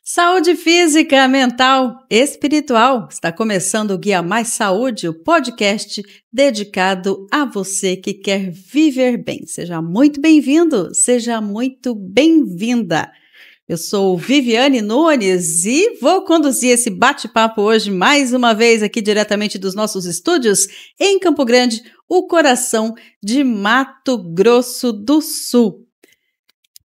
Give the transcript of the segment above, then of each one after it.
Saúde física, mental, espiritual. Está começando o Guia Mais Saúde, o podcast dedicado a você que quer viver bem. Seja muito bem-vindo, seja muito bem-vinda. Eu sou Viviane Nunes e vou conduzir esse bate-papo hoje mais uma vez aqui diretamente dos nossos estúdios em Campo Grande, o coração de Mato Grosso do Sul.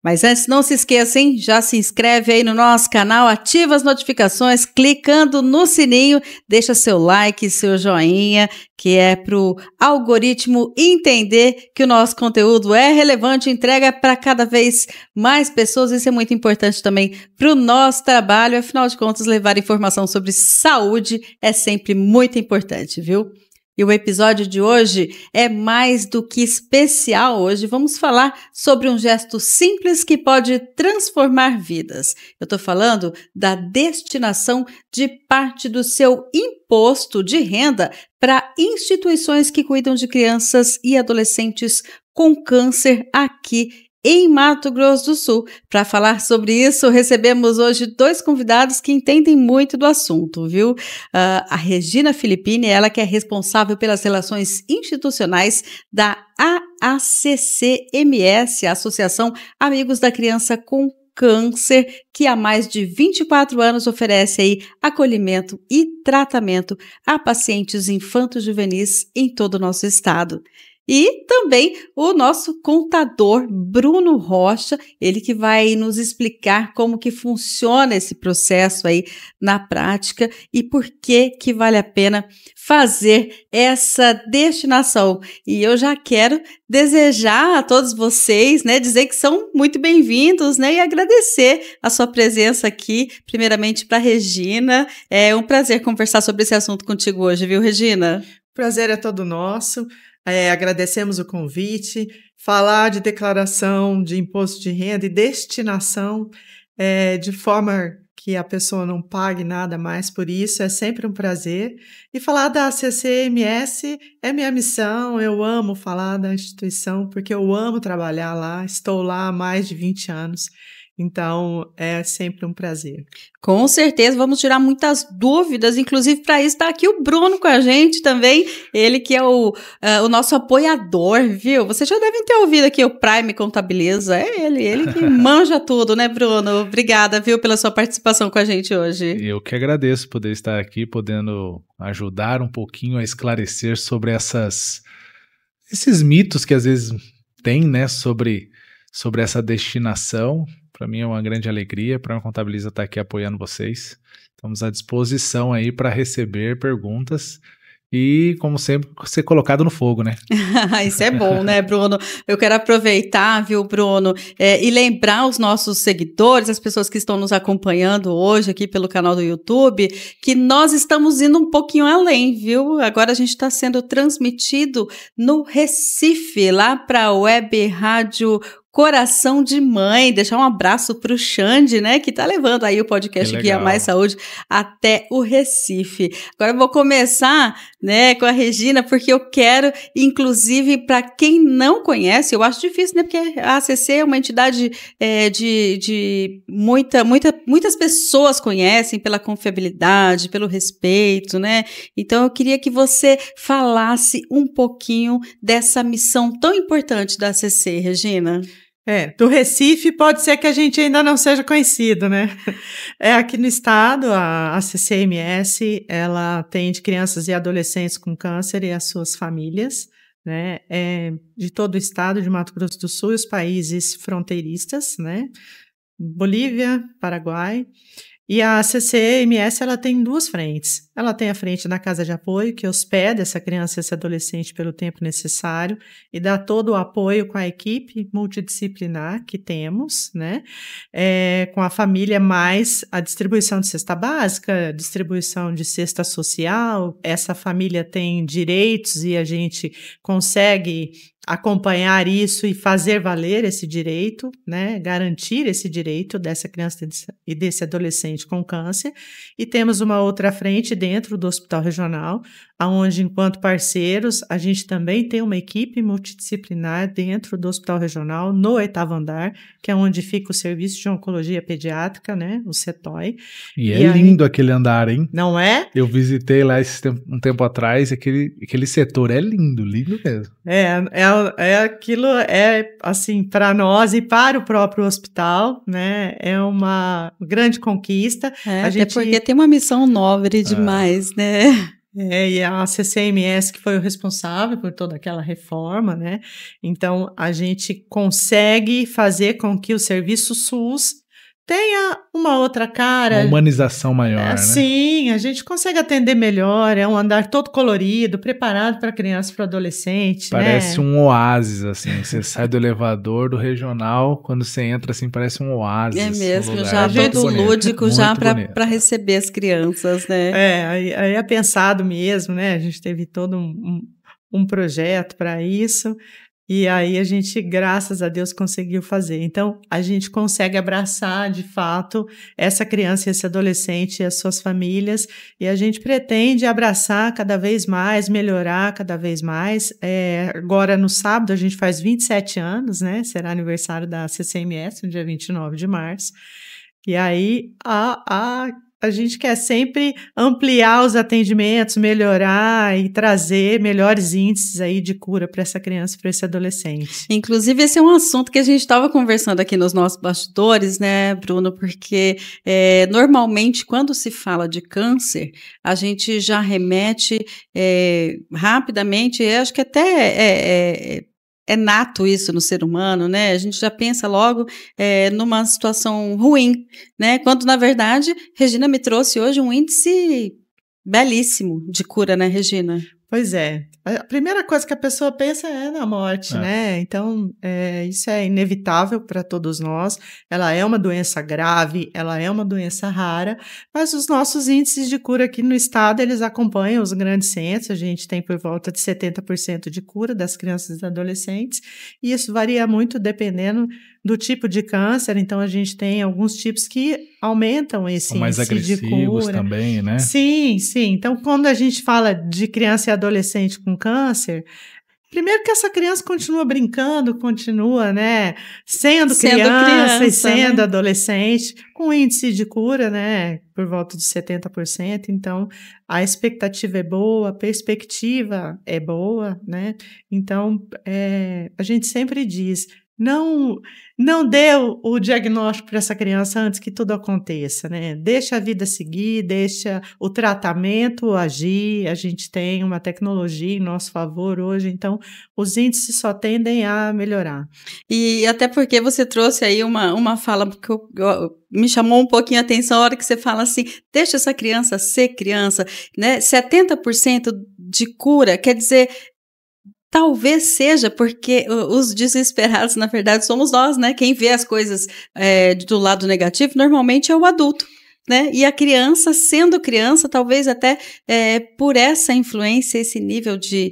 Mas antes, não se esqueça, hein? Já se inscreve aí no nosso canal, ativa as notificações, clicando no sininho, deixa seu like, seu joinha, que é para o algoritmo entender que o nosso conteúdo é relevante, entrega para cada vez mais pessoas. Isso é muito importante também para o nosso trabalho. Afinal de contas, levar informação sobre saúde é sempre muito importante, viu? E o episódio de hoje é mais do que especial. Hoje vamos falar sobre um gesto simples que pode transformar vidas. Eu estou falando da destinação de parte do seu imposto de renda para instituições que cuidam de crianças e adolescentes com câncer aqui em Mato Grosso do Sul. Para falar sobre isso, recebemos hoje dois convidados que entendem muito do assunto, viu? A Regina Filippini, ela que é responsável pelas relações institucionais da AACCMS, a Associação Amigos da Criança com Câncer, que há mais de 24 anos oferece aí acolhimento e tratamento a pacientes infanto-juvenis em todo o nosso estado. E também o nosso contador, Bruno Rocha, ele que vai nos explicar como que funciona esse processo aí na prática e por que vale a pena fazer essa destinação. E eu já quero desejar a todos vocês, né, dizer que são muito bem-vindos, né, e agradecer a sua presença aqui, primeiramente para a Regina. É um prazer conversar sobre esse assunto contigo hoje, viu, Regina? O prazer é todo nosso. Agradecemos o convite. Falar de declaração de imposto de renda e destinação de forma que a pessoa não pague nada mais por isso é sempre um prazer. E falar da ACCMS é minha missão. Eu amo falar da instituição porque eu amo trabalhar lá. Estou lá há mais de 20 anos. Então, é sempre um prazer. Com certeza, vamos tirar muitas dúvidas, inclusive para isso está aqui o Bruno com a gente também, ele que é o nosso apoiador, viu? Vocês já devem ter ouvido aqui o Prime Contabiliza, é ele que manja tudo, né, Bruno? Obrigada, viu, pela sua participação com a gente hoje. Eu que agradeço poder estar aqui, podendo ajudar um pouquinho a esclarecer sobre esses mitos que às vezes tem, né, sobre essa destinação. Para mim é uma grande alegria, para a Contabiliza estar aqui apoiando vocês. Estamos à disposição aí para receber perguntas e, como sempre, ser colocado no fogo, né? Isso é bom, né, Bruno? Eu quero aproveitar, viu, Bruno, e lembrar os nossos seguidores, as pessoas que estão nos acompanhando hoje aqui pelo canal do YouTube, que nós estamos indo um pouquinho além, viu? Agora a gente está sendo transmitido no Recife, lá para a Web Rádio Coração de Mãe. Deixar um abraço para o Xande, né, que tá levando aí o podcast Guia Mais Saúde até o Recife. Agora eu vou começar, né, com a Regina, porque eu quero, inclusive, para quem não conhece, eu acho difícil, né, porque a ACC é uma entidade de muitas pessoas conhecem pela confiabilidade, pelo respeito, né, então eu queria que você falasse um pouquinho dessa missão tão importante da ACC, Regina. Do Recife pode ser que a gente ainda não seja conhecido, né? Aqui no estado, a ACCMS, ela atende crianças e adolescentes com câncer e as suas famílias, né? De todo o estado de Mato Grosso do Sul e os países fronteiristas, né? Bolívia, Paraguai. E a ACCMS, ela tem duas frentes. Ela tem a frente da casa de apoio, que hospeda essa criança e esse adolescente pelo tempo necessário e dá todo o apoio com a equipe multidisciplinar que temos, né? Com a família, mais a distribuição de cesta básica, distribuição de cesta social. Essa família tem direitos e a gente consegue acompanhar isso e fazer valer esse direito, né, garantir esse direito dessa criança e desse adolescente com câncer. E temos uma outra frente dentro do Hospital Regional, onde, enquanto parceiros, a gente também tem uma equipe multidisciplinar dentro do Hospital Regional, no 8º andar, que é onde fica o Serviço de Oncologia Pediátrica, né, o CETOI. E é lindo aquele andar, hein? Não é? Eu visitei lá um tempo atrás, aquele setor é lindo, lindo mesmo. Aquilo assim, para nós e para o próprio hospital, né, é uma grande conquista. Até porque tem uma missão nobre demais, né? E a CCMS que foi o responsável por toda aquela reforma, né? Então, a gente consegue fazer com que o serviço SUS tenha uma outra cara. Uma humanização maior, né? Sim, a gente consegue atender melhor, é um andar todo colorido, preparado para criança e para adolescente, Parece um oásis, assim, você sai do elevador do regional, quando você entra, assim, parece um oásis. É mesmo, já todo lúdico, já para receber as crianças, né? Aí é pensado mesmo, né? A gente teve todo um projeto para isso. E aí a gente, graças a Deus, conseguiu fazer. Então, a gente consegue abraçar, de fato, essa criança e esse adolescente e as suas famílias, e a gente pretende abraçar cada vez mais, melhorar cada vez mais. Agora, no sábado, a gente faz 27 anos, né? Será aniversário da CCMS, no dia 29 de março. E aí, a gente quer sempre ampliar os atendimentos, melhorar e trazer melhores índices aí de cura para essa criança, para esse adolescente. Inclusive, esse é um assunto que a gente estava conversando aqui nos nossos bastidores, né, Bruno? Porque normalmente, quando se fala de câncer, a gente já remete rapidamente, acho que até é nato isso no ser humano, né? A gente já pensa logo numa situação ruim, né? Quando, na verdade, Regina me trouxe hoje um índice belíssimo de cura, né, Regina? Pois é. A primeira coisa que a pessoa pensa é na morte, né? Então, isso é inevitável para todos nós. Ela é uma doença grave, ela é uma doença rara, mas os nossos índices de cura aqui no estado, eles acompanham os grandes centros. A gente tem por volta de 70% de cura das crianças e adolescentes, e isso varia muito dependendo do tipo de câncer. Então, a gente tem alguns tipos que aumentam esse mais índice de agressivos cura. também, né? Sim. Então, quando a gente fala de criança e adolescente com câncer, primeiro que essa criança continua brincando, continua, né, sendo criança e sendo adolescente, com índice de cura, né, por volta de 70%. Então, a expectativa é boa, a perspectiva é boa, né? Então, a gente sempre diz, não dê o diagnóstico para essa criança antes que tudo aconteça, né? Deixa a vida seguir, deixa o tratamento agir. A gente tem uma tecnologia em nosso favor hoje, então os índices só tendem a melhorar. E até porque você trouxe aí uma fala que me chamou um pouquinho a atenção a hora que você fala assim, deixa essa criança ser criança, né? 70% de cura, quer dizer... Talvez seja porque os desesperados, na verdade, somos nós, né? Quem vê as coisas do lado negativo, normalmente é o adulto, né? E a criança, sendo criança, talvez até por essa influência, esse nível de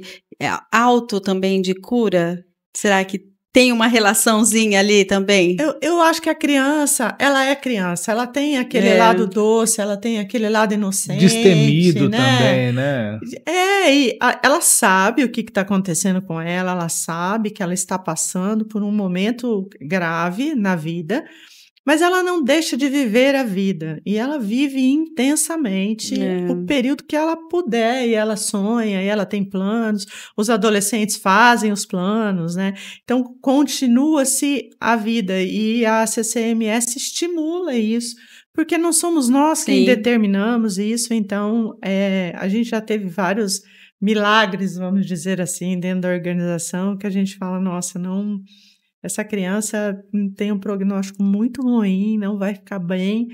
alto também de cura, será que tem uma relaçãozinha ali também? Eu acho que a criança, ela tem aquele lado doce, ela tem aquele lado inocente. Destemido, né? Também, né? E ela sabe o que está acontecendo com ela sabe que ela está passando por um momento grave na vida, mas ela não deixa de viver a vida, e ela vive intensamente o período que ela puder, e ela sonha, e ela tem planos, os adolescentes fazem os planos, né? Então, continua-se a vida, e a CCMS estimula isso, porque não somos nós quem determinamos isso. Então, a gente já teve vários milagres, vamos dizer assim, dentro da organização, que a gente fala, nossa, não... Essa criança tem um prognóstico muito ruim, não vai ficar bem,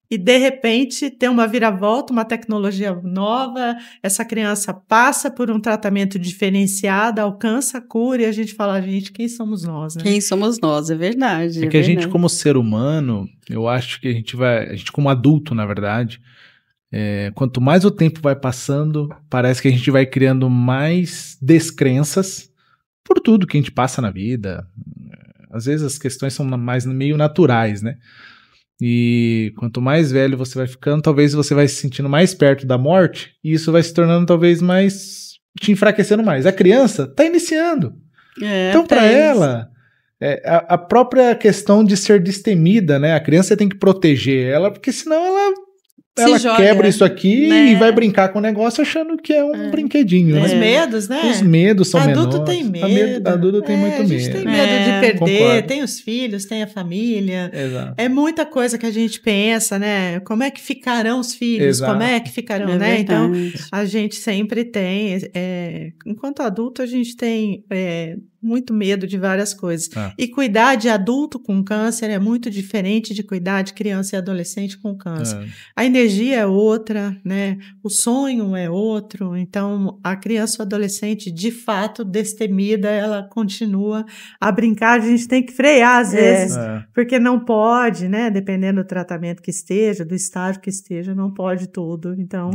e de repente tem uma viravolta, uma tecnologia nova, essa criança passa por um tratamento diferenciado, alcança a cura, e a gente fala, gente, quem somos nós, né? Quem somos nós, é verdade. É que a gente, como ser humano, eu acho que a gente como adulto, na verdade, quanto mais o tempo vai passando, parece que a gente vai criando mais descrenças por tudo que a gente passa na vida. Às vezes as questões são mais meio naturais, né? E quanto mais velho você vai ficando, talvez você vai se sentindo mais perto da morte, e isso vai se tornando talvez mais, te enfraquecendo mais. A criança está iniciando. Então, para ela, a própria questão de ser destemida, né? A criança tem que proteger ela, porque senão ela quebra isso aqui, né? E vai brincar com o negócio achando que é um brinquedinho. Os né? medos, né? Os medos são menores. Adulto tem medo. Adulto tem muito medo. A gente tem medo de perder, concordo. tem os filhos, tem a família. Exato. É muita coisa que a gente pensa, né? Como é que ficarão os filhos? Exato. Como é que ficarão, né? Então, a gente sempre tem, enquanto adulto, a gente tem muito medo de várias coisas. E cuidar de adulto com câncer é muito diferente de cuidar de criança e adolescente com câncer. A energia é outra, né? O sonho é outro. Então, a criança ou adolescente, de fato, destemida, ela continua a brincar. A gente tem que frear, às vezes, porque não pode, né? Dependendo do tratamento que esteja, do estágio que esteja, não pode tudo. Então...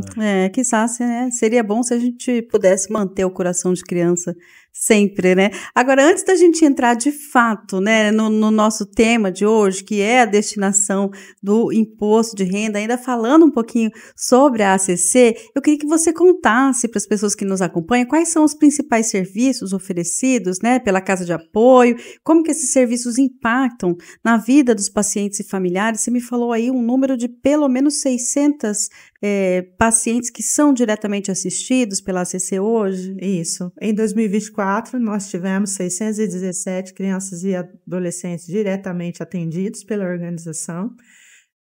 quizás, né? Seria bom se a gente pudesse manter o coração de criança sempre, né? Agora, antes da gente entrar de fato, né, no nosso tema de hoje, que é a destinação do imposto de renda, ainda falando um pouquinho sobre a ACC, eu queria que você contasse para as pessoas que nos acompanham quais são os principais serviços oferecidos, né, pela Casa de Apoio, como que esses serviços impactam na vida dos pacientes e familiares. Você me falou aí um número de pelo menos 600 pacientes que são diretamente assistidos pela ACC hoje. Isso. Em 2024, nós tivemos 617 crianças e adolescentes diretamente atendidos pela organização.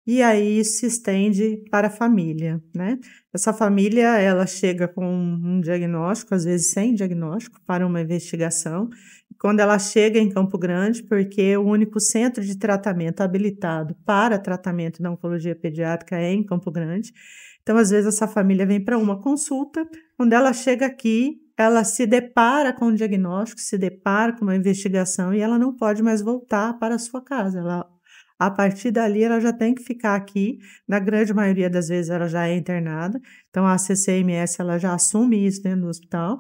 E aí isso se estende para a família, né? Essa família, ela chega com um diagnóstico, às vezes sem diagnóstico, para uma investigação. Quando ela chega em Campo Grande, porque o único centro de tratamento habilitado para tratamento da oncologia pediátrica é em Campo Grande. Então, às vezes, essa família vem para uma consulta, quando ela chega aqui, ela se depara com o diagnóstico, se depara com uma investigação e ela não pode mais voltar para a sua casa. A partir dali, ela já tem que ficar aqui. Na grande maioria das vezes, ela já é internada. Então, a CCMS ela já assume isso dentro do hospital,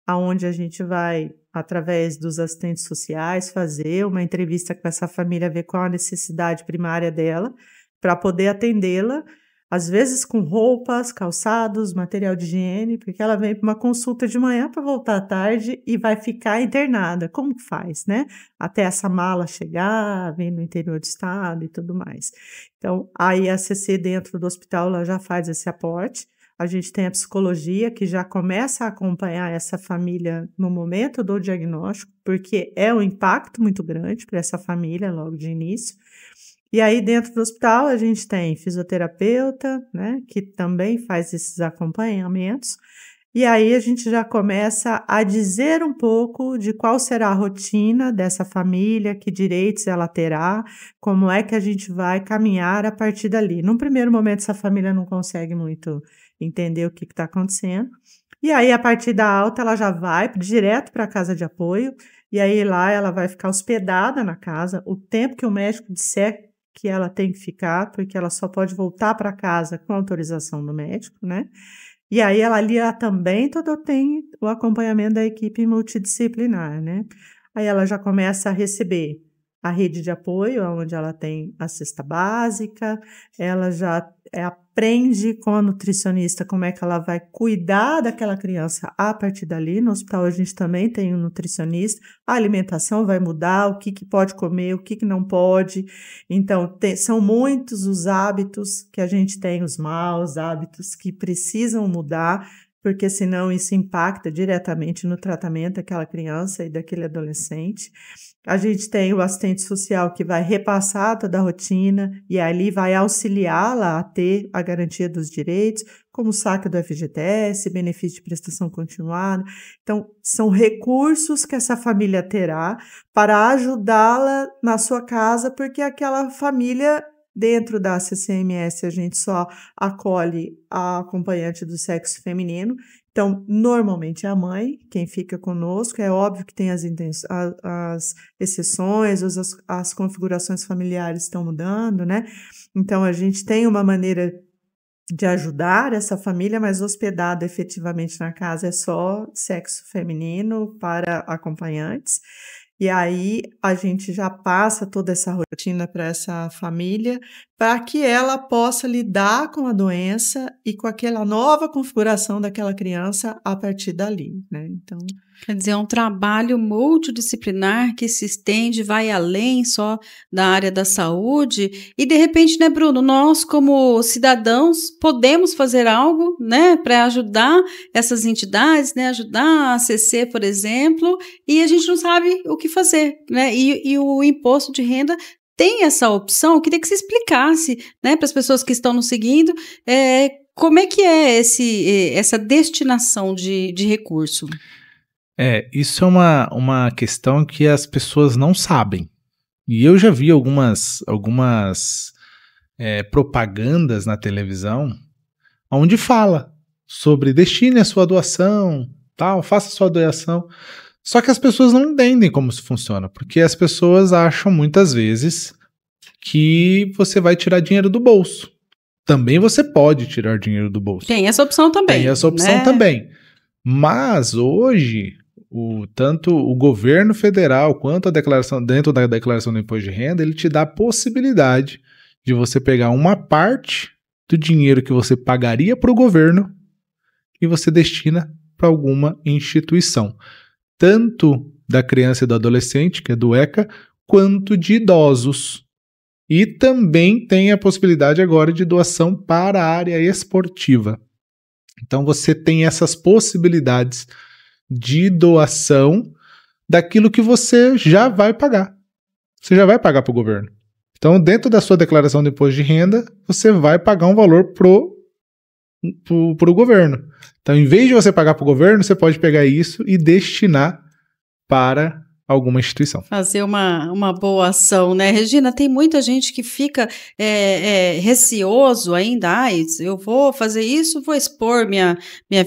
aonde a gente vai, através dos assistentes sociais, fazer uma entrevista com essa família, ver qual a necessidade primária dela, para poder atendê-la, às vezes com roupas, calçados, material de higiene, porque ela vem para uma consulta de manhã para voltar à tarde e vai ficar internada. Como que faz, né? Até essa mala chegar, vem no interior do estado e tudo mais. Então, aí a CC dentro do hospital ela já faz esse aporte. A gente tem a psicologia que já começa a acompanhar essa família no momento do diagnóstico, porque é um impacto muito grande para essa família logo de início. E aí, dentro do hospital, a gente tem fisioterapeuta, né, que também faz esses acompanhamentos. E aí, a gente já começa a dizer um pouco de qual será a rotina dessa família, que direitos ela terá, como é que a gente vai caminhar a partir dali. Num primeiro momento, essa família não consegue muito entender o que está acontecendo. E aí, a partir da alta, ela já vai direto para a casa de apoio. E aí, lá, ela vai ficar hospedada na casa o tempo que o médico disser que ela tem que ficar, porque ela só pode voltar para casa com autorização do médico, né? E aí ela ali também tem o acompanhamento da equipe multidisciplinar, né? Aí ela já começa a receber a rede de apoio, onde ela tem a cesta básica, ela já aprende com a nutricionista como é que ela vai cuidar daquela criança a partir dali. No hospital a gente também tem um nutricionista, a alimentação vai mudar, o que pode comer, o que não pode. Então, são muitos os hábitos que a gente tem, os maus hábitos que precisam mudar, porque senão isso impacta diretamente no tratamento daquela criança e daquele adolescente. A gente tem o assistente social que vai repassar toda a rotina e ali vai auxiliá-la a ter a garantia dos direitos, como o saque do FGTS, benefício de prestação continuada. Então, são recursos que essa família terá para ajudá-la na sua casa, porque aquela família, dentro da CCMS, a gente só acolhe a acompanhante do sexo feminino. Então, normalmente é a mãe quem fica conosco. É óbvio que tem as exceções, as configurações familiares estão mudando, né? Então, a gente tem uma maneira de ajudar essa família, mas hospedado efetivamente na casa é só sexo feminino para acompanhantes. E aí a gente já passa toda essa rotina para essa família, para que ela possa lidar com a doença e com aquela nova configuração daquela criança a partir dali, né? Então, quer dizer, é um trabalho multidisciplinar que se estende, vai além só da área da saúde. E, de repente, né, Bruno, nós, como cidadãos, podemos fazer algo, né, para ajudar essas entidades, né, ajudar a ACC, por exemplo, e a gente não sabe o que fazer, né? E o imposto de renda tem essa opção. Eu queria que você explicasse, né, para as pessoas que estão nos seguindo, como é que é essa destinação de recurso. Isso é uma questão que as pessoas não sabem. E eu já vi algumas propagandas na televisão onde fala sobre destine a sua doação, tal, faça a sua doação. Só que as pessoas não entendem como isso funciona, porque as pessoas acham muitas vezes que você vai tirar dinheiro do bolso. Também você pode tirar dinheiro do bolso. Tem essa opção também. Tem essa opção também. Mas hoje, tanto o governo federal quanto a declaração, dentro da declaração do imposto de renda, ele te dá a possibilidade de você pegar uma parte do dinheiro que você pagaria para o governo e você destina para alguma instituição. Tanto da criança e do adolescente, que é do ECA, quanto de idosos. E também tem a possibilidade agora de doação para a área esportiva. Então você tem essas possibilidades de doação daquilo que você já vai pagar. Você já vai pagar para o governo. Então, dentro da sua declaração de imposto de renda, você vai pagar um valor pro governo. Então, em vez de você pagar para o governo, você pode pegar isso e destinar para alguma instituição. Fazer uma boa ação, né? Regina, tem muita gente que fica receoso ainda. Eu vou fazer isso, vou expor minha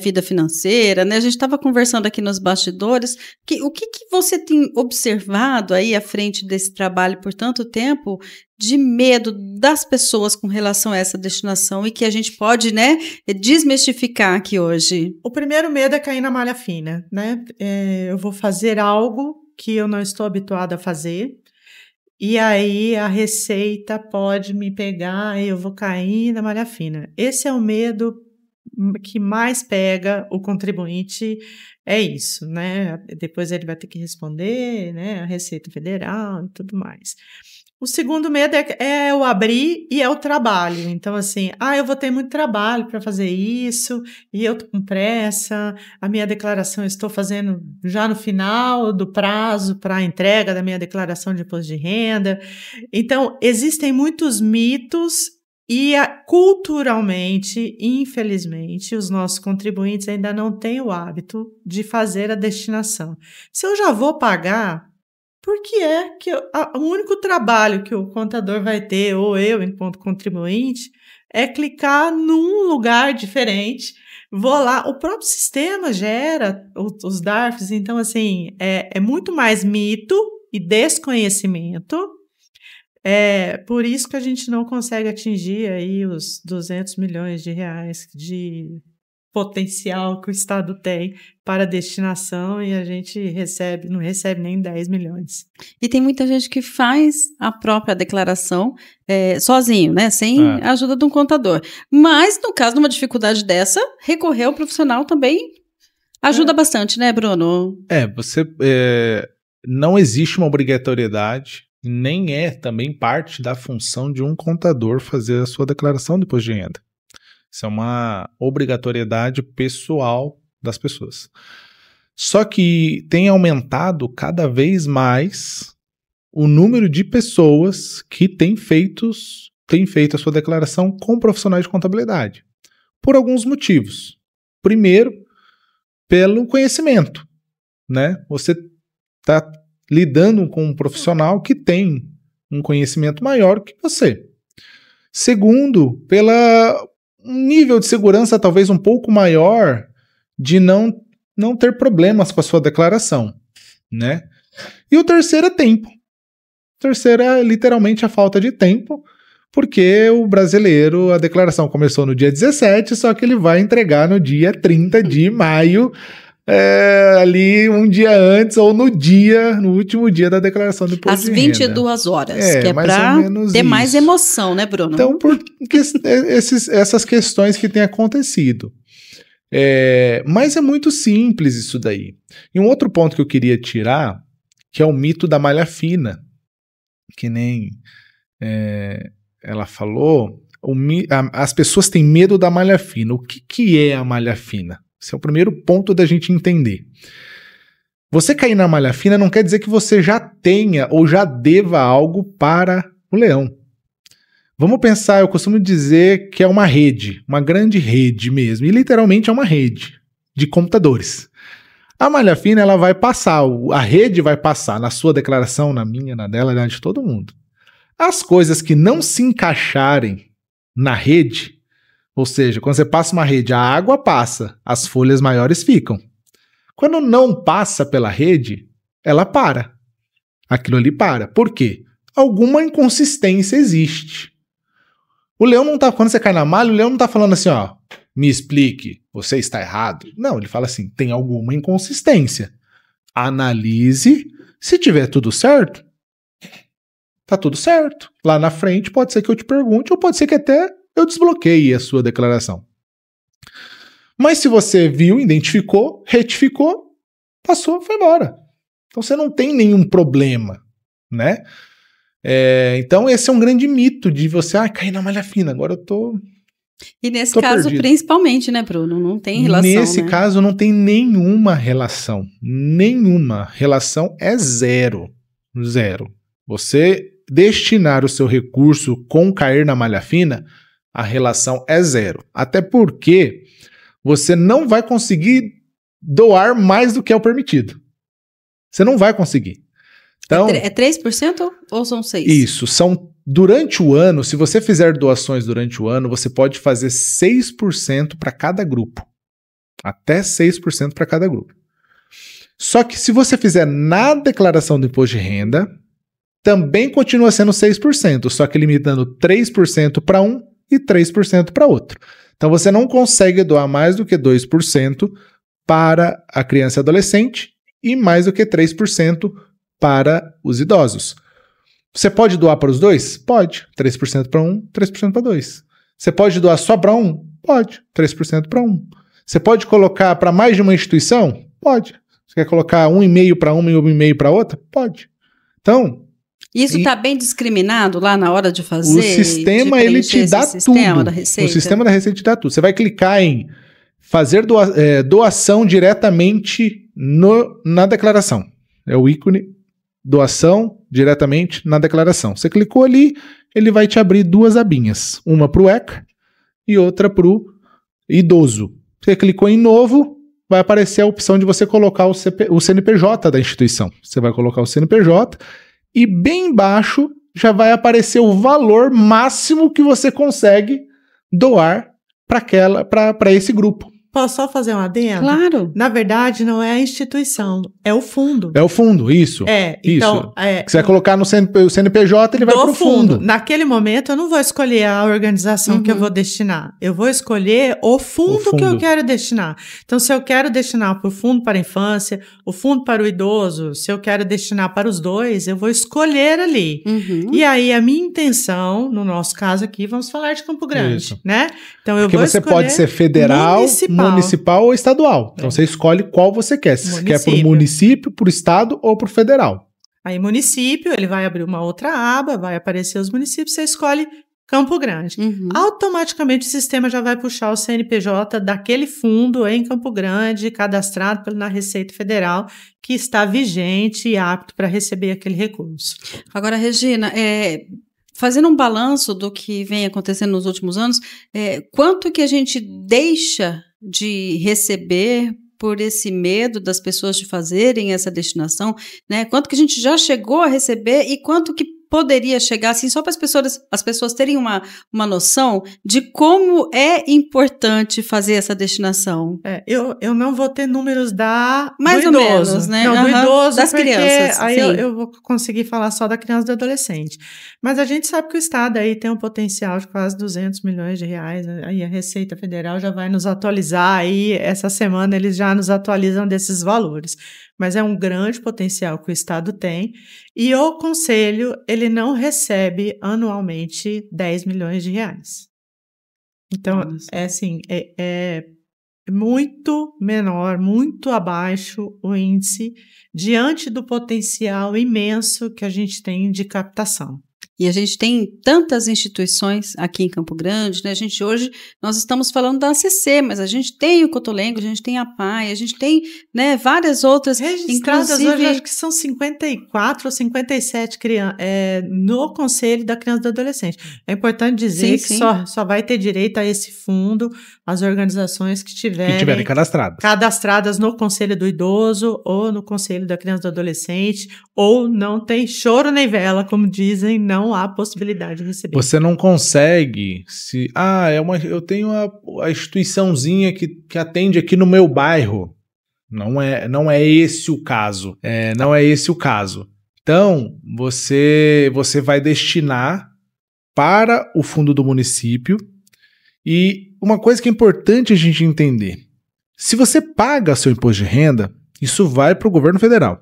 vida financeira, né? A gente estava conversando aqui nos bastidores. O que você tem observado aí à frente desse trabalho por tanto tempo de medo das pessoas com relação a essa destinação e que a gente pode, né, desmistificar aqui hoje? O primeiro medo é cair na malha fina, né? Eu vou fazer algo que eu não estou habituada a fazer, e aí a receita pode me pegar e eu vou cair na malha fina. Esse é o medo que mais pega o contribuinte, é isso, né? Depois ele vai ter que responder, né, a Receita Federal e tudo mais. O segundo medo é o abrir e é o trabalho. Então, assim, eu vou ter muito trabalho para fazer isso, e eu tô com pressa, a minha declaração eu estou fazendo já no final do prazo para a entrega da minha declaração de imposto de renda. Então, existem muitos mitos e, culturalmente, infelizmente, os nossos contribuintes ainda não têm o hábito de fazer a destinação. Se eu já vou pagar, por que é que o único trabalho que o contador vai ter, ou eu, enquanto contribuinte, é clicar num lugar diferente, vou lá, o próprio sistema gera os DARFs, então, assim, é muito mais mito e desconhecimento, por isso que a gente não consegue atingir aí os 200 milhões de reais de potencial que o Estado tem para destinação, e a gente não recebe nem 10 milhões. E tem muita gente que faz a própria declaração sozinho, né? Sem a ajuda de um contador. Mas, no caso de uma dificuldade dessa, recorrer ao profissional também ajuda bastante, né, Bruno? Não existe uma obrigatoriedade, nem é também parte da função de um contador fazer a sua declaração de imposto de renda. Isso é uma obrigatoriedade pessoal das pessoas. Só que tem aumentado cada vez mais o número de pessoas que têm feito a sua declaração com profissionais de contabilidade. Por alguns motivos. Primeiro, pelo conhecimento, né? Você está lidando com um profissional que tem um conhecimento maior que você. Segundo, um nível de segurança talvez um pouco maior de não ter problemas com a sua declaração, né? E o terceiro é tempo. O terceiro é literalmente a falta de tempo, Porque o brasileiro, a declaração começou no dia 17, só que ele vai entregar no dia 30 de maio, ali um dia antes ou no último dia da declaração do imposto de renda. Às 22 horas, que é para ter mais emoção, né, Bruno? Então, essas questões que têm acontecido. Mas é muito simples isso daí. E um outro ponto que eu queria tirar, que é o mito da malha fina, que nem ela falou, as pessoas têm medo da malha fina. O que é a malha fina? Esse é o primeiro ponto da gente entender. Você cair na malha fina não quer dizer que você já tenha ou já deva algo para o leão. Vamos pensar, eu costumo dizer que é uma rede, uma grande rede mesmo, e literalmente é uma rede de computadores. A malha fina, ela vai passar, a rede vai passar na sua declaração, na minha, na dela, na de todo mundo. As coisas que não se encaixarem na rede, ou seja, quando você passa uma rede, a água passa, as folhas maiores ficam. Quando não passa pela rede, ela para. Aquilo ali para. Por quê? Alguma inconsistência existe. O leão não tá, quando você cai na malha, o leão não tá falando assim, ó, me explique, você está errado. Não, ele fala assim, tem alguma inconsistência. Analise, se tiver tudo certo, tá tudo certo. Lá na frente pode ser que eu te pergunte, ou pode ser que até eu desbloqueie a sua declaração. Mas se você viu, identificou, retificou, passou, foi embora. Então você não tem nenhum problema, né? Então esse é um grande mito de você, cair na malha fina, agora eu tô... E nesse caso, perdido. Principalmente, né, Bruno? Não tem relação, Nesse caso, não tem nenhuma relação. Nenhuma. Relação é zero. Zero. Você destinar o seu recurso com cair na malha fina, a relação é zero. Até porque você não vai conseguir doar mais do que é o permitido. Você não vai conseguir. Então, é 3% ou são 6%? Isso, durante o ano, se você fizer doações durante o ano, você pode fazer 6% para cada grupo. Até 6% para cada grupo. Só que se você fizer na declaração do imposto de renda, também continua sendo 6%, só que limitando 3% para um e 3% para outro. Então você não consegue doar mais do que 2% para a criança e adolescente e mais do que 3% para os idosos. Você pode doar para os dois? Pode. 3% para um, 3% para dois. Você pode doar só para um? Pode. 3% para um. Você pode colocar para mais de uma instituição? Pode. Você quer colocar 1,5 para uma e 1,5 para outra? Pode. Então... Isso está bem discriminado lá na hora de fazer? O sistema, ele te dá tudo. O sistema da Receita te dá tudo. Você vai clicar em fazer doação diretamente na declaração. É o ícone doação diretamente na declaração. Você clicou ali, ele vai te abrir duas abinhas. Uma para o ECA e outra para o idoso. Você clicou em novo, vai aparecer a opção de você colocar o CNPJ da instituição. Você vai colocar o CNPJ e bem embaixo já vai aparecer o valor máximo que você consegue doar para esse grupo. Posso só fazer um adendo? Claro. Na verdade, não é a instituição, é o fundo. É o fundo, isso. Então... que você vai colocar no CNPJ, ele vai para o fundo. Naquele momento, eu não vou escolher a organização que eu vou destinar. Eu vou escolher o fundo que eu quero destinar. Então, se eu quero destinar para o fundo para a infância, o fundo para o idoso, se eu quero destinar para os dois, eu vou escolher ali. E aí, a minha intenção, no nosso caso aqui, vamos falar de Campo Grande, né? Então, eu vou escolher... Porque você pode ser federal, municipal ou estadual. Então você escolhe qual você quer. Se você quer para o município, para o estado ou para o federal. Aí município, ele vai abrir uma outra aba, vai aparecer os municípios, você escolhe Campo Grande. Automaticamente o sistema já vai puxar o CNPJ daquele fundo em Campo Grande, cadastrado na Receita Federal, que está vigente e apto para receber aquele recurso. Agora, Regina, fazendo um balanço do que vem acontecendo nos últimos anos, quanto que a gente deixa de receber por esse medo das pessoas de fazerem essa destinação, né? Quanto que a gente já chegou a receber e quanto que poderia chegar, assim, só para as pessoas terem uma noção de como é importante fazer essa destinação? Eu não vou ter números mais do ou idoso. menos, né? Não, do idoso, das porque crianças. Aí eu vou conseguir falar só da criança e do adolescente. Mas a gente sabe que o Estado aí tem um potencial de quase 200 milhões de reais. Aí a Receita Federal já vai nos atualizar. Aí essa semana eles já nos atualizam desses valores. Mas é um grande potencial que o Estado tem. E o Conselho, ele não recebe anualmente 10 milhões de reais. Então, é assim, é muito menor, muito abaixo o índice diante do potencial imenso que a gente tem de captação. E a gente tem tantas instituições aqui em Campo Grande, né? Hoje nós estamos falando da ACC, mas a gente tem o Cotolengo, a gente tem a PAI, a gente tem, né, várias outras. Registradas hoje, acho que são 54 ou 57 no Conselho da Criança e do Adolescente. É importante dizer que só vai ter direito a esse fundo as organizações que tiverem cadastradas no Conselho do Idoso ou no Conselho da Criança e do Adolescente, ou não tem choro nem vela, como dizem, não há possibilidade de receber. Você não consegue, eu tenho a instituiçãozinha que atende aqui no meu bairro. Não é esse o caso. Não é esse o caso. Então, você vai destinar para o fundo do município. E uma coisa que é importante a gente entender: se você paga seu imposto de renda, isso vai para o governo federal.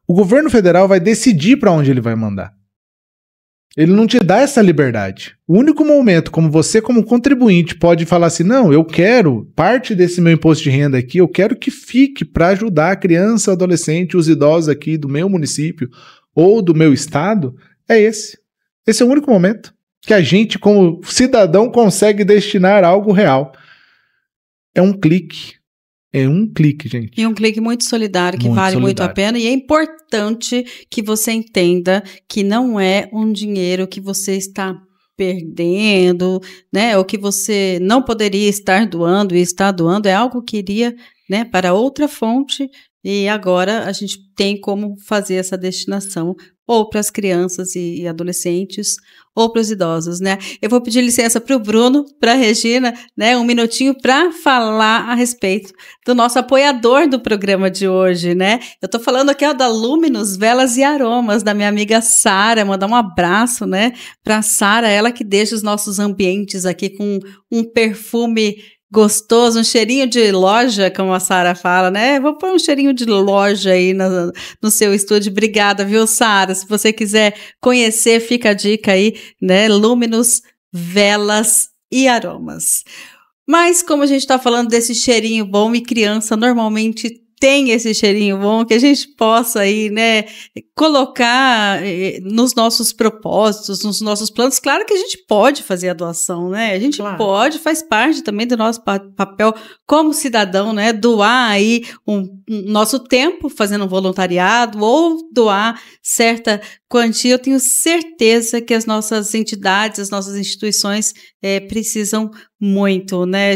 O governo federal vai decidir para onde ele vai mandar. Ele não te dá essa liberdade. O único momento como você, como contribuinte, pode falar assim, não, eu quero parte desse meu imposto de renda aqui, eu quero que fique para ajudar a criança, adolescente, os idosos aqui do meu município ou do meu estado, é esse. Esse é o único momento que a gente, como cidadão, consegue destinar algo real. É um clique. É um clique, gente. E um clique muito solidário, que vale muito a pena. E é importante que você entenda que não é um dinheiro que você está perdendo, né? Ou que você não poderia estar doando e está doando. É algo que iria, né, para outra fonte. E agora a gente tem como fazer essa destinação ou para as crianças e adolescentes, ou para os idosos, né? Eu vou pedir licença para o Bruno, para a Regina, né? Um minutinho para falar a respeito do nosso apoiador do programa de hoje, né? Eu estou falando aqui, da Luminous Velas e Aromas, da minha amiga Sara. Mandar um abraço, né? Para a Sara, ela que deixa os nossos ambientes aqui com um perfume gostoso, um cheirinho de loja, como a Sara fala, né? Vou pôr um cheirinho de loja aí no seu estúdio. Obrigada, viu, Sara? Se você quiser conhecer, fica a dica aí, né? Luminous Velas e Aromas. Mas como a gente está falando desse cheirinho bom, e criança normalmente tem esse cheirinho bom, que a gente possa aí, né, colocar nos nossos propósitos, nos nossos planos. Claro que a gente pode fazer a doação, né? A gente pode, faz parte também do nosso papel como cidadão, né? Doar aí nosso tempo fazendo um voluntariado ou doar certa quantia. Eu tenho certeza que as nossas entidades, as nossas instituições precisam muito, né?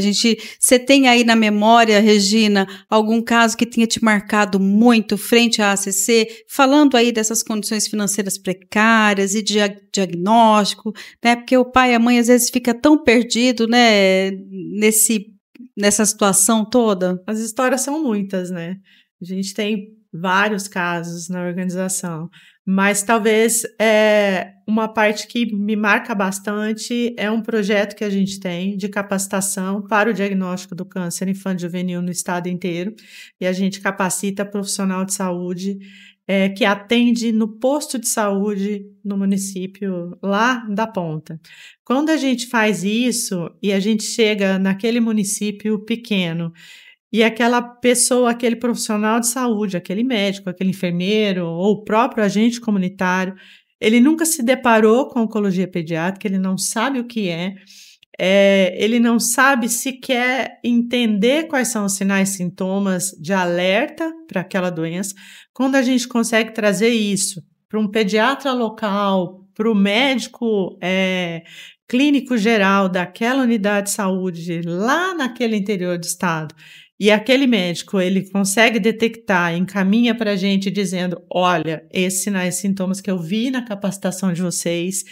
Você tem aí na memória, Regina, algum caso que tenha te marcado muito frente à ACC, falando aí dessas condições financeiras precárias e de diagnóstico, né? Porque o pai e a mãe às vezes fica tão perdido, né? Nessa situação toda. As histórias são muitas, né? A gente tem vários casos na organização, mas talvez uma parte que me marca bastante é um projeto que a gente tem de capacitação para o diagnóstico do câncer infanto-juvenil no estado inteiro, e a gente capacita profissional de saúde que atende no posto de saúde no município lá da ponta. Quando a gente faz isso e a gente chega naquele município pequeno e aquela pessoa, aquele profissional de saúde, aquele médico, aquele enfermeiro ou o próprio agente comunitário, ele nunca se deparou com oncologia pediátrica, ele não sabe o que ele não sabe sequer entender quais são os sinais e sintomas de alerta para aquela doença. Quando a gente consegue trazer isso para um pediatra local, para o médico clínico geral daquela unidade de saúde lá naquele interior do estado, e aquele médico, ele consegue detectar, encaminha para a gente dizendo, olha, esses sinais e sintomas que eu vi na capacitação de vocês,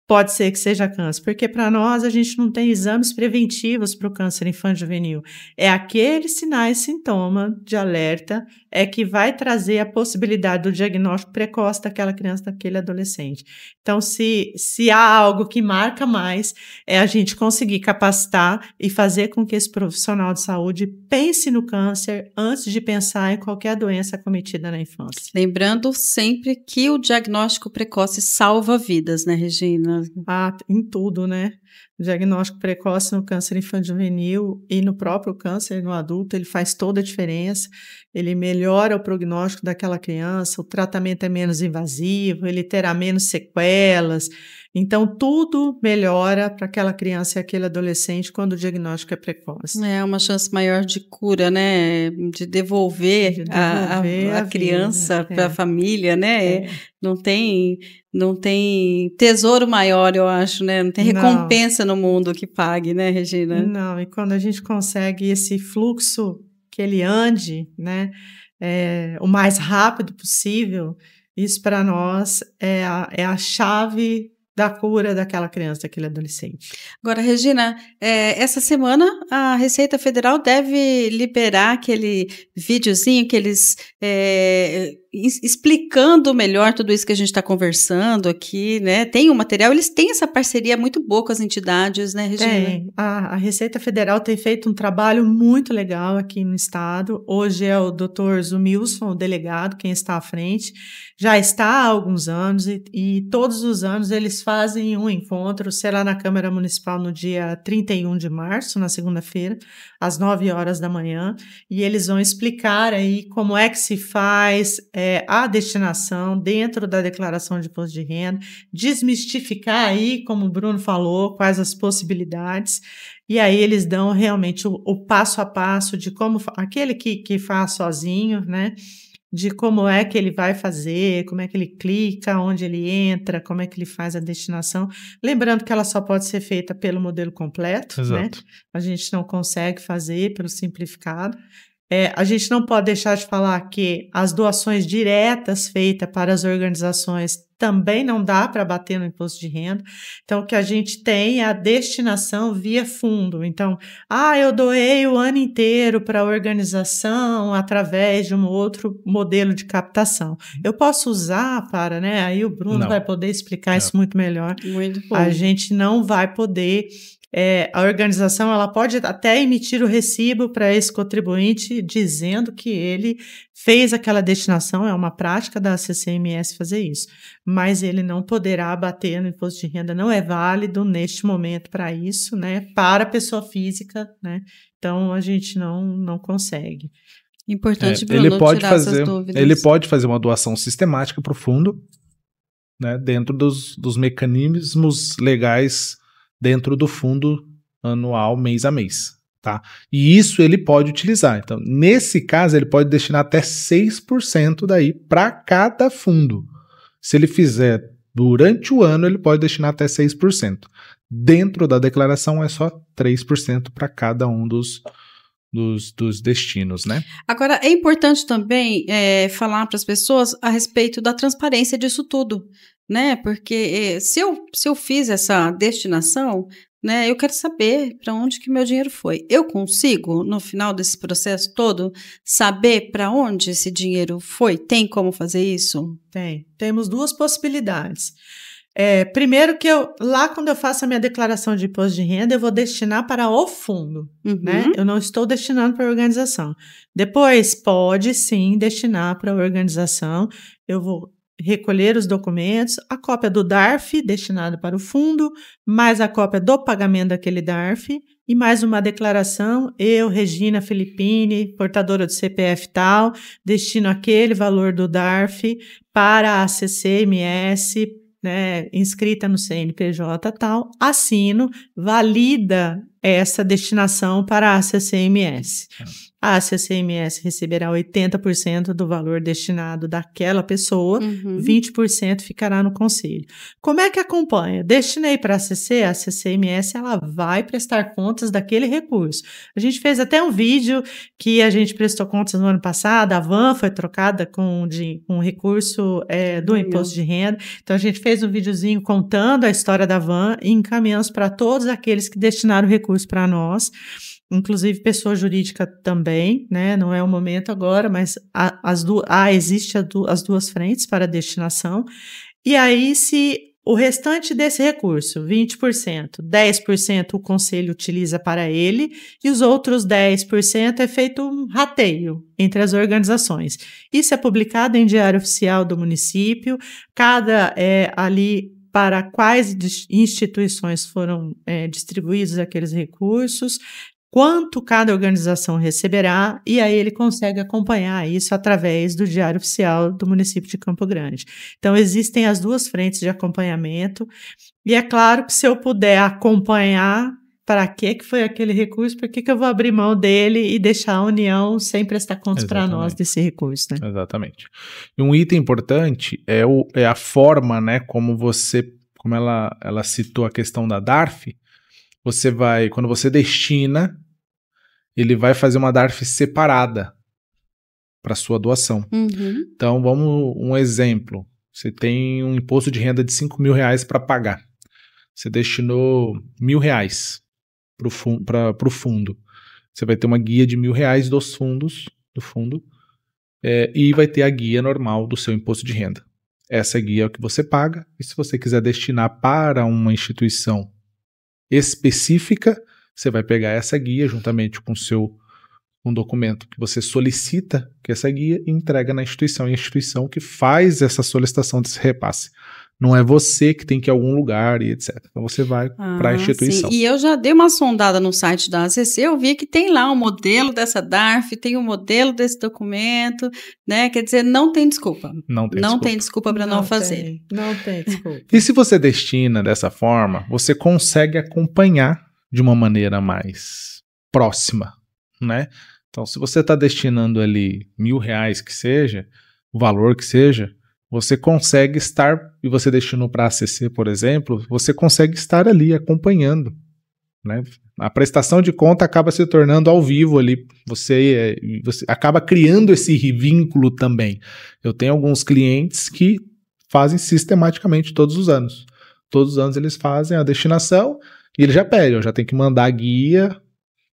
pode ser que seja câncer, porque para nós a gente não tem exames preventivos para o câncer infanto-juvenil. É aquele sinais e sintoma de alerta que vai trazer a possibilidade do diagnóstico precoce daquela criança, daquele adolescente. Então, se há algo que marca mais, é a gente conseguir capacitar e fazer com que esse profissional de saúde pense no câncer antes de pensar em qualquer doença cometida na infância. Lembrando sempre que o diagnóstico precoce salva vidas, né, Regina? Em tudo, né? O diagnóstico precoce no câncer infanto-juvenil e no próprio câncer no adulto, ele faz toda a diferença. Ele melhora o prognóstico daquela criança, o tratamento é menos invasivo, ele terá menos sequelas. Então, tudo melhora para aquela criança e aquele adolescente quando o diagnóstico é precoce. É uma chance maior de cura, né? De devolver a criança para a família, né? Não tem tesouro maior, eu acho, né? Não tem recompensa no mundo que pague, né, Regina? Não, e quando a gente consegue esse fluxo que ele ande, né? O mais rápido possível, isso para nós é a chave da cura daquela criança, daquele adolescente. Agora, Regina, essa semana a Receita Federal deve liberar aquele videozinho que eles explicando melhor tudo isso que a gente está conversando aqui, né? Tem um material, eles têm essa parceria muito boa com as entidades, né, Regina? Tem. A Receita Federal tem feito um trabalho muito legal aqui no estado. Hoje é o Dr. Zumilson, o delegado, quem está à frente. Já está há alguns anos e todos os anos eles fazem um encontro, será na Câmara Municipal no dia 31 de março, na segunda-feira, às 9 horas da manhã, e eles vão explicar aí como é que se faz a destinação dentro da declaração de imposto de renda, desmistificar aí, como o Bruno falou, quais as possibilidades, e aí eles dão realmente o passo a passo de como, aquele que faz sozinho, né, de como é que ele vai fazer, como é que ele clica, onde ele entra, como é que ele faz a destinação. Lembrando que ela só pode ser feita pelo modelo completo, Exato, né? A gente não consegue fazer pelo simplificado. A gente não pode deixar de falar que as doações diretas feitas para as organizações também não dá para bater no imposto de renda. Então, o que a gente tem é a destinação via fundo. Então, eu doei o ano inteiro para a organização através de um outro modelo de captação. Eu posso usar para, né? Aí o Bruno vai poder explicar isso muito melhor. Muito bom. A gente não vai poder... a organização ela pode até emitir o recibo para esse contribuinte dizendo que ele fez aquela destinação, é uma prática da CCMS fazer isso, mas ele não poderá abater no imposto de renda, não é válido neste momento para isso, né, para a pessoa física, né, então a gente não consegue. Importante, Bruno, tirar essas dúvidas. Ele pode fazer uma doação sistemática para o fundo, né, dentro dos mecanismos legais dentro do fundo anual, mês a mês, tá? E isso ele pode utilizar. Então, nesse caso, ele pode destinar até 6% daí para cada fundo. Se ele fizer durante o ano, ele pode destinar até 6%. Dentro da declaração, é só 3% para cada um dos destinos, né? Agora, é importante também falar para as pessoas a respeito da transparência disso tudo, né? Porque se eu fiz essa destinação, né, eu quero saber para onde que meu dinheiro foi. Eu consigo, no final desse processo todo, saber para onde esse dinheiro foi? Tem como fazer isso? Temos duas possibilidades. Primeiro que quando eu faço a minha declaração de imposto de renda, eu vou destinar para o fundo, né? Eu não estou destinando para a organização. Depois, pode sim destinar para a organização. Eu vou recolher os documentos, a cópia do DARF destinado para o fundo, mais a cópia do pagamento daquele DARF e mais uma declaração, eu, Regina Filippini, portadora do CPF tal, destino aquele valor do DARF para a CCMS, né, inscrita no CNPJ tal, assino, valida essa destinação para a CCMS. A CCMS receberá 80% do valor destinado daquela pessoa, 20% ficará no conselho. Como é que acompanha? Destinei para a CCMS ela vai prestar contas daquele recurso. A gente fez até um vídeo que a gente prestou contas no ano passado, a van foi trocada com um recurso do imposto de renda. Então, a gente fez um videozinho contando a história da van e encaminhamos para todos aqueles que destinaram o recurso para nós. Inclusive pessoa jurídica também, né? Não é o momento agora, mas existe as duas frentes para a destinação. E aí, se o restante desse recurso, 20%, 10% o conselho utiliza para ele e os outros 10% é feito um rateio entre as organizações. Isso é publicado em Diário Oficial do município, ali para quais instituições foram distribuídos aqueles recursos, quanto cada organização receberá, e aí ele consegue acompanhar isso através do Diário Oficial do município de Campo Grande. Então, existem as duas frentes de acompanhamento, e é claro que se eu puder acompanhar para que foi aquele recurso, por que eu vou abrir mão dele e deixar a União sem prestar contas para nós desse recurso, né? Exatamente. E um item importante é a forma, né, como ela citou a questão da DARF, quando você destina, ele vai fazer uma DARF separada para sua doação. Então, um exemplo. Você tem um imposto de renda de R$5.000 para pagar. Você destinou R$1.000 para o fundo. Você vai ter uma guia de R$1.000 do fundo, e vai ter a guia normal do seu imposto de renda. Essa guia é o que você paga, e se você quiser destinar para uma instituição específica, você vai pegar essa guia juntamente com um documento que você solicita que essa guia e entrega na instituição, e a instituição que faz essa solicitação desse repasse. Não é você que tem que ir a algum lugar e etc. Então você vai para a instituição. Sim. E eu já dei uma sondada no site da ACC, eu vi que tem lá um modelo dessa DARF, tem um modelo desse documento, né? Quer dizer, não tem desculpa. Não tem desculpa para não fazer. Não tem desculpa. E se você destina dessa forma, você consegue acompanhar de uma maneira mais próxima, né? Então, se você está destinando ali R$1.000 que seja, o valor que seja, você consegue estar, e você destinou para a ACC, por exemplo, você consegue estar ali acompanhando, né? A prestação de conta acaba se tornando ao vivo ali, você acaba criando esse vínculo também. Eu tenho alguns clientes que fazem sistematicamente todos os anos. Todos os anos eles fazem a destinação e ele já pede, já tem que mandar a guia,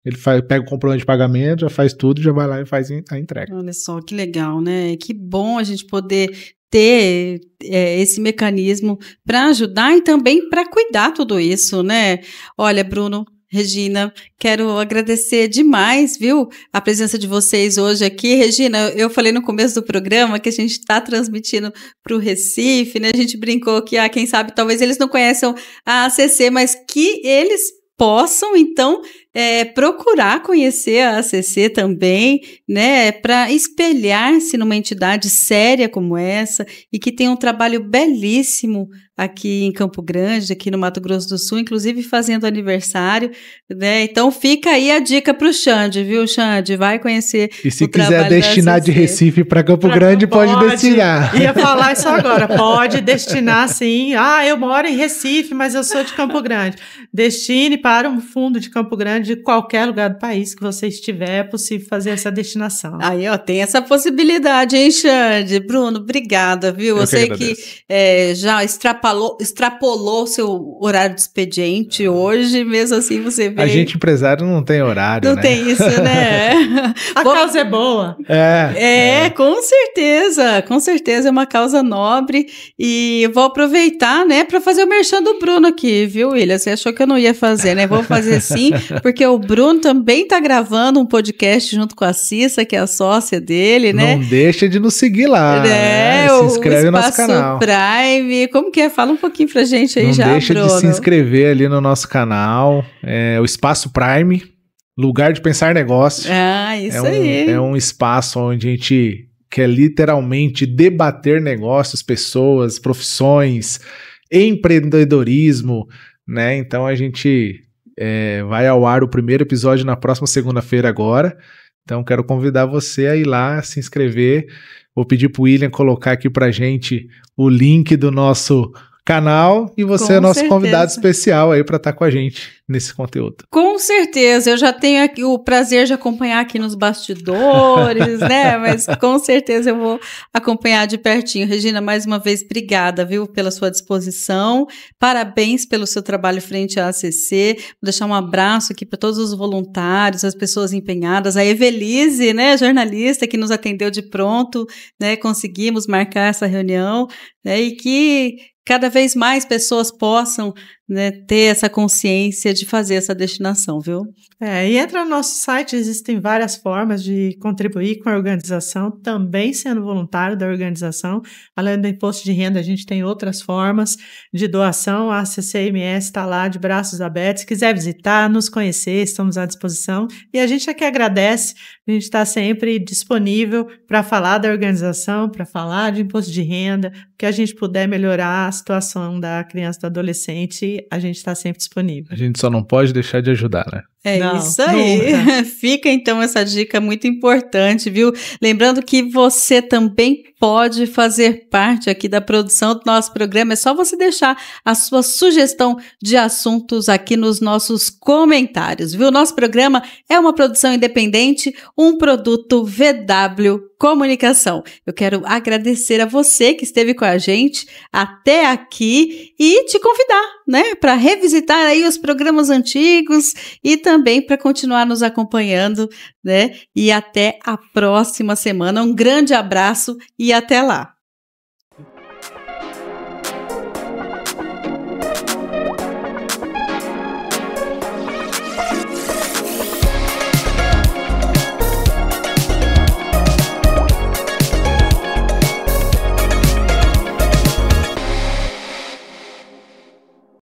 ele pega o comprovante de pagamento, já faz tudo, já vai lá e faz a entrega. Olha só, que legal, né? Que bom a gente poder ter esse mecanismo para ajudar e também para cuidar tudo isso, né? Olha, Bruno, Regina, quero agradecer demais, viu, a presença de vocês hoje aqui. Regina, eu falei no começo do programa que a gente está transmitindo para o Recife, né? A gente brincou que, quem sabe, talvez eles não conheçam a ACC, mas que eles possam, então, procurar conhecer a ACC também, né, para espelhar-se numa entidade séria como essa e que tem um trabalho belíssimo aqui em Campo Grande, aqui no Mato Grosso do Sul, inclusive fazendo aniversário, né? Então fica aí a dica para o Xande, viu, Xande? Vai conhecer e se quiser destinar de Recife para Campo Grande, pode destinar. Ia falar isso agora, pode destinar sim. Eu moro em Recife, mas eu sou de Campo Grande. Destine para um fundo de Campo Grande de qualquer lugar do país que você estiver, é possível fazer essa destinação. Aí, tem essa possibilidade, hein, Xande? Bruno, obrigada, viu? Eu sei que já extrapolou seu horário de expediente hoje, mesmo assim você vê. A gente empresário não tem horário, não né? tem isso, né? A causa é boa. Com certeza é uma causa nobre e eu vou aproveitar, né, para fazer o merchan do Bruno aqui, viu, William? Você achou que eu não ia fazer, né? Vou fazer sim, porque o Bruno também tá gravando um podcast junto com a Cissa, que é a sócia dele, né? Não deixa de nos seguir lá, né? Se inscreve no nosso canal. Prime, como que é? Fala um pouquinho pra gente aí, Bruno. Não deixa de se inscrever ali no nosso canal, o Espaço Prime, lugar de pensar negócio. Isso aí. É um espaço onde a gente quer literalmente debater negócios, pessoas, profissões, empreendedorismo, né? Então a gente vai ao ar o primeiro episódio na próxima segunda-feira agora. Então, quero convidar você a ir lá, se inscrever. Vou pedir pro William colocar aqui pra gente o link do nosso canal e você é nosso convidado especial aí para estar com a gente nesse conteúdo. Com certeza, eu já tenho aqui o prazer de acompanhar aqui nos bastidores, né? Mas com certeza eu vou acompanhar de pertinho. Regina, mais uma vez, obrigada, viu, pela sua disposição. Parabéns pelo seu trabalho frente à ACC. Vou deixar um abraço aqui para todos os voluntários, as pessoas empenhadas, a Evelise, né, jornalista que nos atendeu de pronto, né? Conseguimos marcar essa reunião, né? E que cada vez mais pessoas possam, né, ter essa consciência de fazer essa destinação, viu? E entra no nosso site, existem várias formas de contribuir com a organização, também sendo voluntário da organização. Além do imposto de renda, a gente tem outras formas de doação. A ACCMS está lá de braços abertos. Se quiser visitar, nos conhecer, estamos à disposição. E a gente aqui agradece, a gente está sempre disponível para falar da organização, para falar de imposto de renda, que a gente puder melhorar a situação da criança e do adolescente, a gente está sempre disponível. A gente só não pode deixar de ajudar, né? Não, isso aí. Nunca. Fica então essa dica muito importante, viu? Lembrando que você também pode fazer parte aqui da produção do nosso programa. É só você deixar a sua sugestão de assuntos aqui nos nossos comentários, viu? Nosso programa é uma produção independente, um produto VW Comunicação. Eu quero agradecer a você que esteve com a gente até aqui e te convidar, né, para revisitar aí os programas antigos e também para continuar nos acompanhando, né? E até a próxima semana. Um grande abraço e até lá!